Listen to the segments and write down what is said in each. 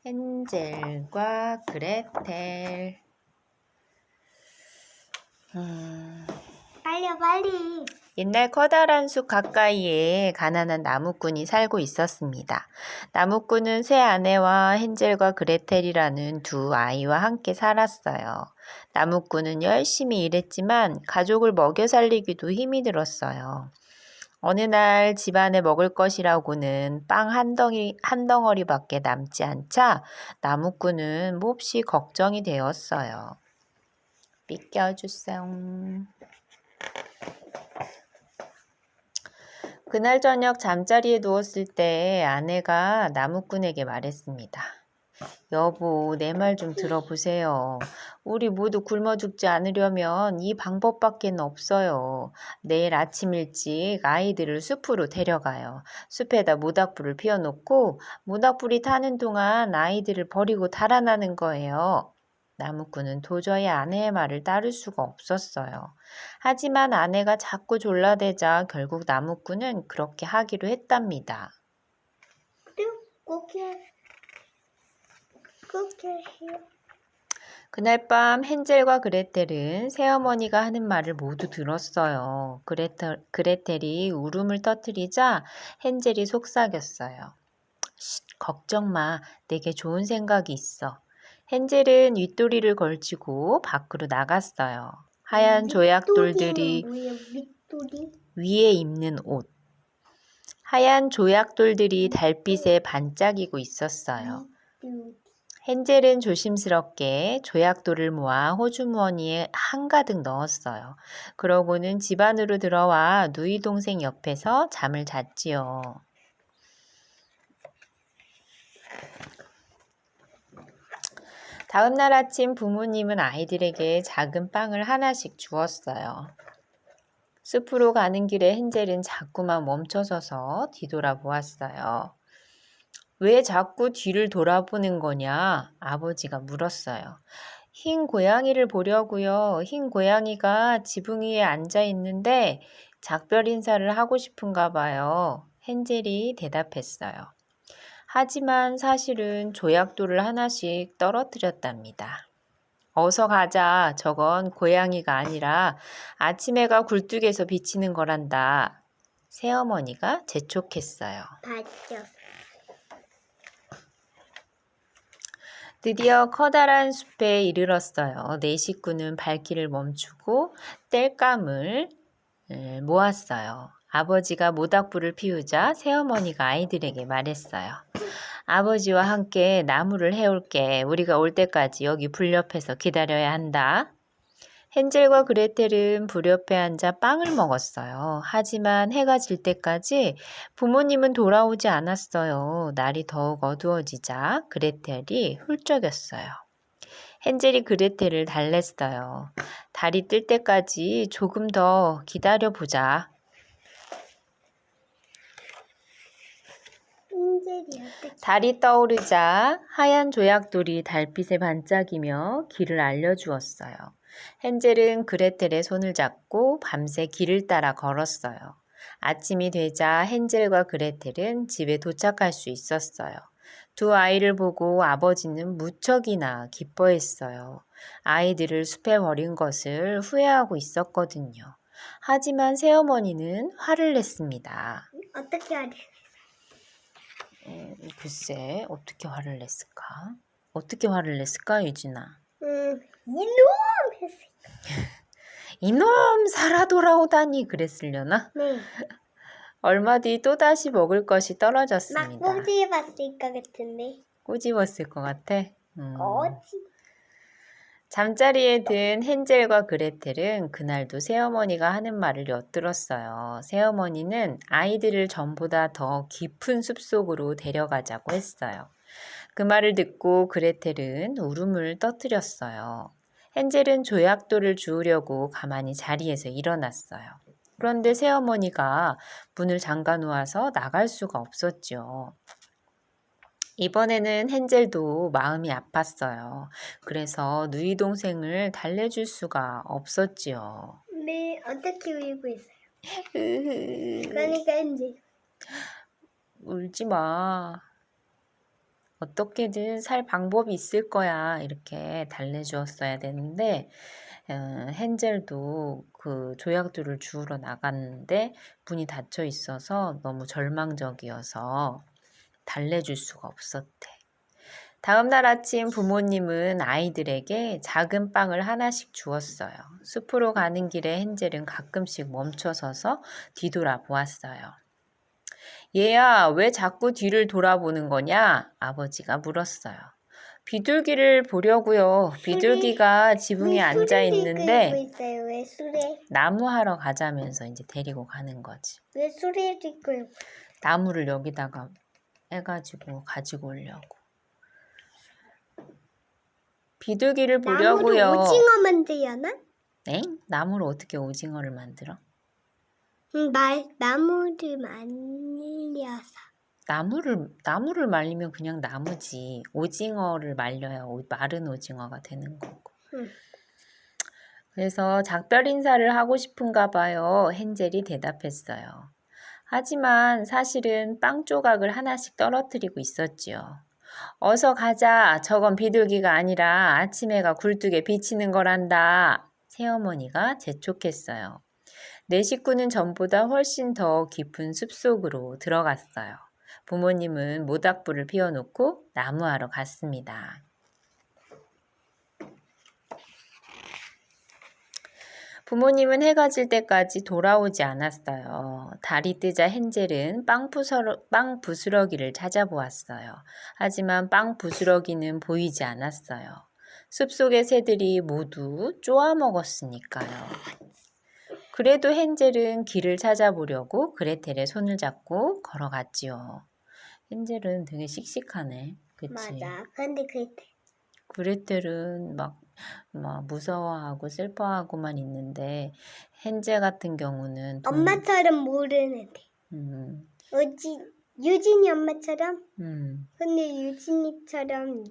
헨젤과 그레텔. 빨리. 옛날 커다란 숲 가까이에 가난한 나무꾼이 살고 있었습니다. 나무꾼은 새 아내와 헨젤과 그레텔이라는 두 아이와 함께 살았어요. 나무꾼은 열심히 일했지만 가족을 먹여 살리기도 힘이 들었어요. 어느 날 집안에 먹을 것이라고는 빵 한 덩어리밖에 남지 않자 나무꾼은 몹시 걱정이 되었어요. 비켜주세요. 그날 저녁 잠자리에 누웠을 때 아내가 나무꾼에게 말했습니다. 여보, 내 말 좀 들어보세요. 우리 모두 굶어 죽지 않으려면 이 방법밖에 없어요. 내일 아침 일찍 아이들을 숲으로 데려가요. 숲에다 모닥불을 피워놓고 모닥불이 타는 동안 아이들을 버리고 달아나는 거예요. 나무꾼은 도저히 아내의 말을 따를 수가 없었어요. 하지만 아내가 자꾸 졸라대자 결국 나무꾼은 그렇게 하기로 했답니다. 그날 밤 헨젤과 그레텔은 새어머니가 하는 말을 모두 들었어요. 그레텔이 울음을 터뜨리자 헨젤이 속삭였어요. 걱정 마, 내게 좋은 생각이 있어. 헨젤은 윗도리를 걸치고 밖으로 나갔어요. 하얀 조약돌들이 위에 입는 옷. 하얀 조약돌들이 달빛에 반짝이고 있었어요. 헨젤은 조심스럽게 조약돌을 모아 호주머니에 한가득 넣었어요. 그러고는 집 안으로 들어와 누이 동생 옆에서 잠을 잤지요. 다음 날 아침 부모님은 아이들에게 작은 빵을 하나씩 주었어요. 숲으로 가는 길에 헨젤은 자꾸만 멈춰서서 뒤돌아보았어요. 왜 자꾸 뒤를 돌아보는 거냐? 아버지가 물었어요. 흰 고양이를 보려고요. 흰 고양이가 지붕 위에 앉아 있는데 작별 인사를 하고 싶은가 봐요. 헨젤이 대답했어요. 하지만 사실은 조약돌을 하나씩 떨어뜨렸답니다. 어서 가자. 저건 고양이가 아니라 아침 해가 굴뚝에서 비치는 거란다. 새어머니가 재촉했어요. 맞죠. 드디어 커다란 숲에 이르렀어요. 네 식구는 발길을 멈추고 땔감을 모았어요. 아버지가 모닥불을 피우자 새어머니가 아이들에게 말했어요. 아버지와 함께 나무를 해올게. 우리가 올 때까지 여기 불 옆에서 기다려야 한다. 헨젤과 그레텔은 불 옆에 앉아 빵을 먹었어요. 하지만 해가 질 때까지 부모님은 돌아오지 않았어요. 날이 더욱 어두워지자 그레텔이 훌쩍였어요. 헨젤이 그레텔을 달랬어요. 달이 뜰 때까지 조금 더 기다려보자. 달이 떠오르자 하얀 조약돌이 달빛에 반짝이며 길을 알려주었어요. 헨젤은 그레텔의 손을 잡고 밤새 길을 따라 걸었어요. 아침이 되자 헨젤과 그레텔은 집에 도착할 수 있었어요. 두 아이를 보고 아버지는 무척이나 기뻐했어요. 아이들을 숲에 버린 것을 후회하고 있었거든요. 하지만 새어머니는 화를 냈습니다. 어떻게 하지? 글쎄, 어떻게 화를 냈을까? 어떻게 화를 냈을까, 유진아? 이놈 했어. 이놈 살아 돌아오다니 그랬으려나? 네. 얼마 뒤 또다시 먹을 것이 막 떨어졌습니다. 꼬집었을 것 같은데. 꼬집었을 것 같아. 꼬집. 잠자리에 든 헨젤과 그레텔은 그날도 새어머니가 하는 말을 엿들었어요. 새어머니는 아이들을 전보다 더 깊은 숲속으로 데려가자고 했어요. 그 말을 듣고 그레텔은 울음을 터뜨렸어요. 헨젤은 조약돌을 주우려고 가만히 자리에서 일어났어요. 그런데 새어머니가 문을 잠가 놓아서 나갈 수가 없었죠. 이번에는 헨젤도 마음이 아팠어요. 그래서 누이 동생을 달래줄 수가 없었지요. 네, 어떻게 울고 있어요? 그러니까 이제 울지 마. 어떻게든 살 방법이 있을 거야. 이렇게 달래주었어야 되는데 헨젤도 그 조약돌을 주우러 나갔는데 문이 닫혀 있어서 너무 절망적이어서 달래줄 수가 없었대. 다음 날 아침 부모님은 아이들에게 작은 빵을 하나씩 주었어요. 숲으로 가는 길에 헨젤은 가끔씩 멈춰서서 뒤돌아 보았어요. 얘야, 왜 자꾸 뒤를 돌아보는 거냐? 아버지가 물었어요. 비둘기를 보려고요. 비둘기가 지붕에 앉아 있는데 끌고 있어요? 왜 술에? 나무하러 가자면서 이제 데리고 가는 거지. 왜 술에 끌고? 나무를 여기다가 해가지고 가지고 오려고. 비둘기를 나무로 보려고요. 오징어 만들려나? 엥? 나무로 어떻게 오징어를 만들어? 나무를 말려서. 나무를 말리면 그냥 나무지. 오징어를 말려야 마른 오징어가 되는 거고. 그래서 작별 인사를 하고 싶은가 봐요. 헨젤이 대답했어요. 하지만 사실은 빵 조각을 하나씩 떨어뜨리고 있었지요. 어서 가자. 저건 비둘기가 아니라 아침 해가 굴뚝에 비치는 거란다. 새어머니가 재촉했어요. 내 식구는 전보다 훨씬 더 깊은 숲속으로 들어갔어요. 부모님은 모닥불을 피워놓고 나무하러 갔습니다. 부모님은 해가 질 때까지 돌아오지 않았어요. 달이 뜨자 헨젤은 빵 부스러기를 찾아보았어요. 하지만 빵 부스러기는 보이지 않았어요. 숲속의 새들이 모두 쪼아 먹었으니까요. 그래도 헨젤은 길을 찾아보려고 그레텔의 손을 잡고 걸어갔지요. 헨젤은 되게 씩씩하네. 그치? 맞아. 근데 그레텔은 막 무서워하고 슬퍼하고만 있는데 헨젤 같은 경우는 엄마처럼 모르는데. 유진이 엄마처럼? 근데 유진이처럼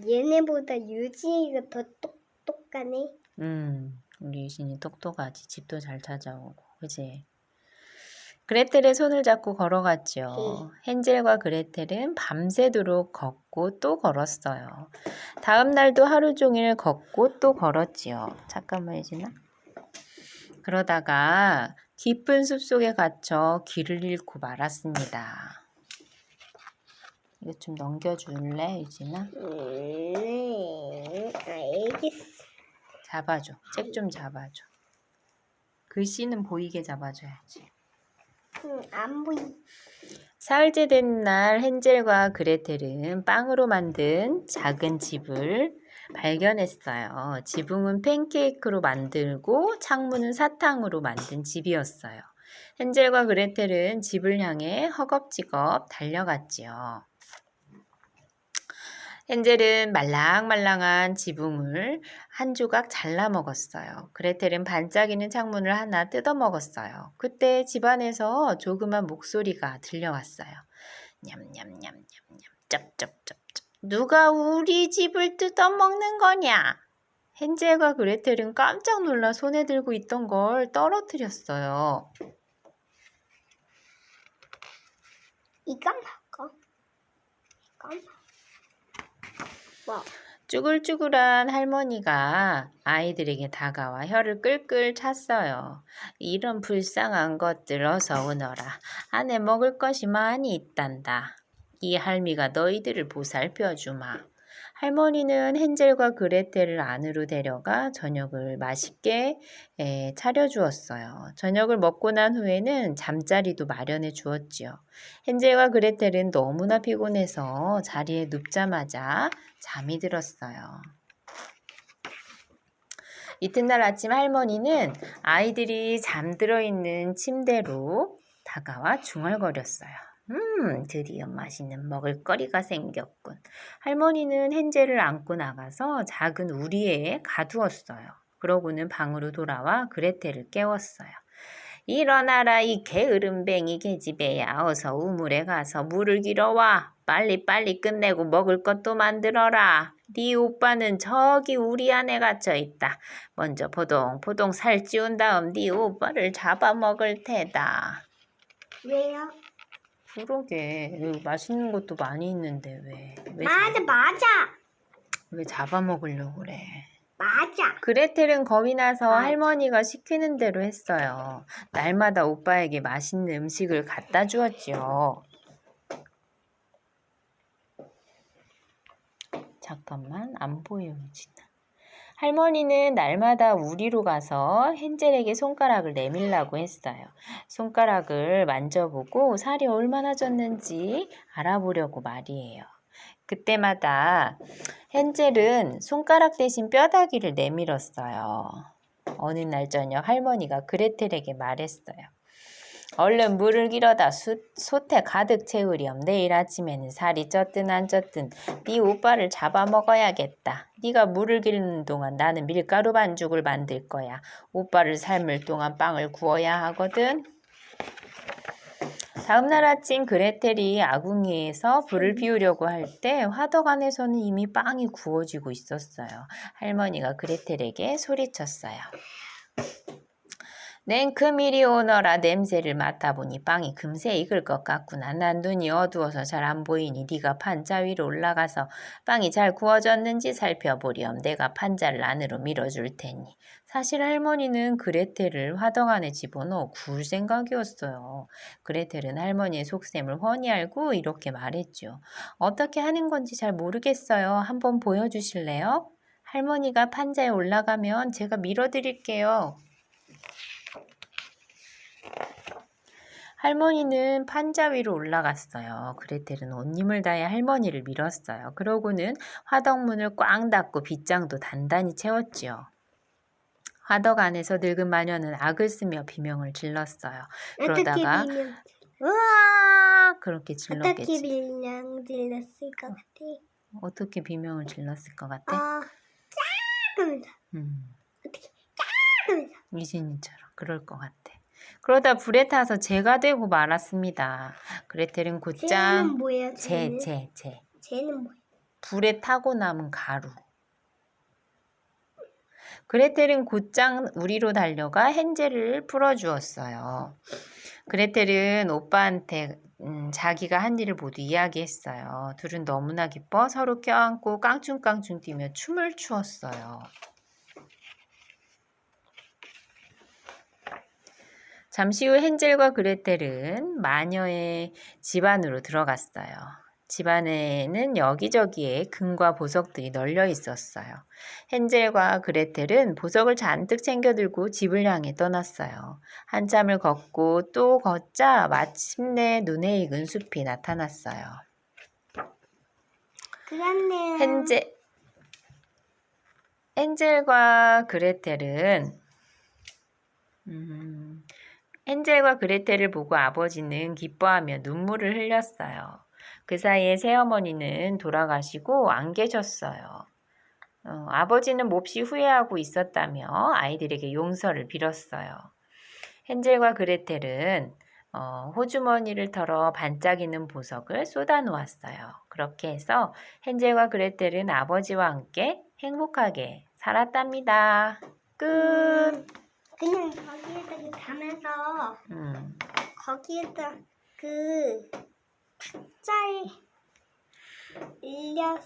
얘네보다 유진이가 더 똑똑하네. 우리 유진이 똑똑하지. 집도 잘 찾아오고. 그치? 그레텔의 손을 잡고 걸어갔죠. 헨젤과 그레텔은 밤새도록 걷고 또 걸었어요. 다음 날도 하루 종일 걷고 또 걸었지요. 잠깐만 유진아. 그러다가 깊은 숲속에 갇혀 길을 잃고 말았습니다. 이거 좀 넘겨줄래 유진아? 네, 알겠어. 잡아줘. 책 좀 잡아줘. 글씨는 보이게 잡아줘야지. 안 보이. 사흘째 된 날 헨젤과 그레텔은 빵으로 만든 작은 집을 발견했어요. 지붕은 팬케이크로 만들고 창문은 사탕으로 만든 집이었어요. 헨젤과 그레텔은 집을 향해 허겁지겁 달려갔지요. 헨젤은 말랑말랑한 지붕을 한 조각 잘라 먹었어요. 그레텔은 반짝이는 창문을 하나 뜯어 먹었어요. 그때 집안에서 조그만 목소리가 들려왔어요. 냠냠냠냠냠 쩝쩝쩝쩝. 누가 우리 집을 뜯어 먹는 거냐? 헨젤과 그레텔은 깜짝 놀라 손에 들고 있던 걸 떨어뜨렸어요. 이건 먹어. 뭐? 쭈글쭈글한 할머니가 아이들에게 다가와 혀를 끌끌 찼어요. 이런 불쌍한 것들 어서 오너라. 안에 먹을 것이 많이 있단다. 이 할미가 너희들을 보살펴주마. 할머니는 헨젤과 그레텔을 안으로 데려가 저녁을 맛있게 차려주었어요. 저녁을 먹고 난 후에는 잠자리도 마련해 주었지요. 헨젤과 그레텔은 너무나 피곤해서 자리에 눕자마자 잠이 들었어요. 이튿날 아침 할머니는 아이들이 잠들어 있는 침대로 다가와 중얼거렸어요. 드디어 맛있는 먹을거리가 생겼군. 할머니는 헨젤을 안고 나가서 작은 우리에 가두었어요. 그러고는 방으로 돌아와 그레텔을 깨웠어요. 일어나라 이 게으름뱅이 계집애야. 어서 우물에 가서 물을 길어와. 빨리빨리 끝내고 먹을 것도 만들어라. 네 오빠는 저기 우리 안에 갇혀 있다. 먼저 포동포동 살찌운 다음 네 오빠를 잡아먹을 테다. 왜요? 그러게. 여기 맛있는 것도 많이 있는데 맞아. 왜 잡아먹으려고 그래. 맞아. 그레텔은 겁이 나서 맞아. 할머니가 시키는 대로 했어요. 날마다 오빠에게 맛있는 음식을 갖다 주었지요. 잠깐만, 안 보여, 진짜. 할머니는 날마다 우리로 가서 헨젤에게 손가락을 내밀라고 했어요. 손가락을 만져보고 살이 얼마나 쪘는지 알아보려고 말이에요. 그때마다 헨젤은 손가락 대신 뼈다귀를 내밀었어요. 어느 날 저녁 할머니가 그레텔에게 말했어요. 얼른 물을 길어다 솥에 가득 채우렴. 내일 아침에는 살이 쪘든 안 쪘든 네 오빠를 잡아먹어야겠다. 네가 물을 기르는 동안 나는 밀가루 반죽을 만들 거야. 오빠를 삶을 동안 빵을 구워야 하거든. 다음날 아침 그레텔이 아궁이에서 불을 피우려고 할 때 화덕 안에서는 이미 빵이 구워지고 있었어요. 할머니가 그레텔에게 소리쳤어요. 냉큼 이리 오너라. 냄새를 맡아보니 빵이 금세 익을 것 같구나. 난 눈이 어두워서 잘 안 보이니 네가 판자 위로 올라가서 빵이 잘 구워졌는지 살펴보렴. 내가 판자를 안으로 밀어줄 테니. 사실 할머니는 그레텔을 화덕 안에 집어넣어 구울 생각이었어요. 그레텔은 할머니의 속셈을 훤히 알고 이렇게 말했죠. 어떻게 하는 건지 잘 모르겠어요. 한번 보여주실래요? 할머니가 판자에 올라가면 제가 밀어드릴게요. 할머니는 판자 위로 올라갔어요. 그레텔은 온 힘을 다해 할머니를 밀었어요. 그러고는 화덕문을 꽝 닫고 빗장도 단단히 채웠지요. 화덕 안에서 늙은 마녀는 악을 쓰며 비명을 질렀어요. 그러다가 으아 그렇게 어떻게 질렀겠지. 비명 질렀을 것 같아? 어떻게 비명을 질렀을 것 같아? 하면서 어떻게 하면서 유진이처럼 그럴 것 같아. 그러다 불에 타서 재가 되고 말았습니다. 그레텔은 쟤는 곧장 뭐야? 재. 쟤는 뭐야? 불에 타고 남은 가루. 그레텔은 곧장 우리로 달려가 헨젤을 풀어주었어요. 그레텔은 오빠한테 자기가 한 일을 모두 이야기했어요. 둘은 너무나 기뻐 서로 껴안고 깡충깡충 뛰며 춤을 추었어요. 잠시 후 헨젤과 그레텔은 마녀의 집 안으로 들어갔어요. 집 안에는 여기저기에 금과 보석들이 널려 있었어요. 헨젤과 그레텔은 보석을 잔뜩 챙겨 들고 집을 향해 떠났어요. 한참을 걷고 또 걷자 마침내 눈에 익은 숲이 나타났어요. 그렇네요. 헨젤과 그레텔을 보고 아버지는 기뻐하며 눈물을 흘렸어요. 그 사이에 새어머니는 돌아가시고 안 계셨어요. 아버지는 몹시 후회하고 있었다며 아이들에게 용서를 빌었어요. 헨젤과 그레텔은 호주머니를 털어 반짝이는 보석을 쏟아 놓았어요. 그렇게 해서 헨젤과 그레텔은 아버지와 함께 행복하게 살았답니다. 끝! 그냥 거기에다 가면서 거기에다 그 탁자에 일렸으면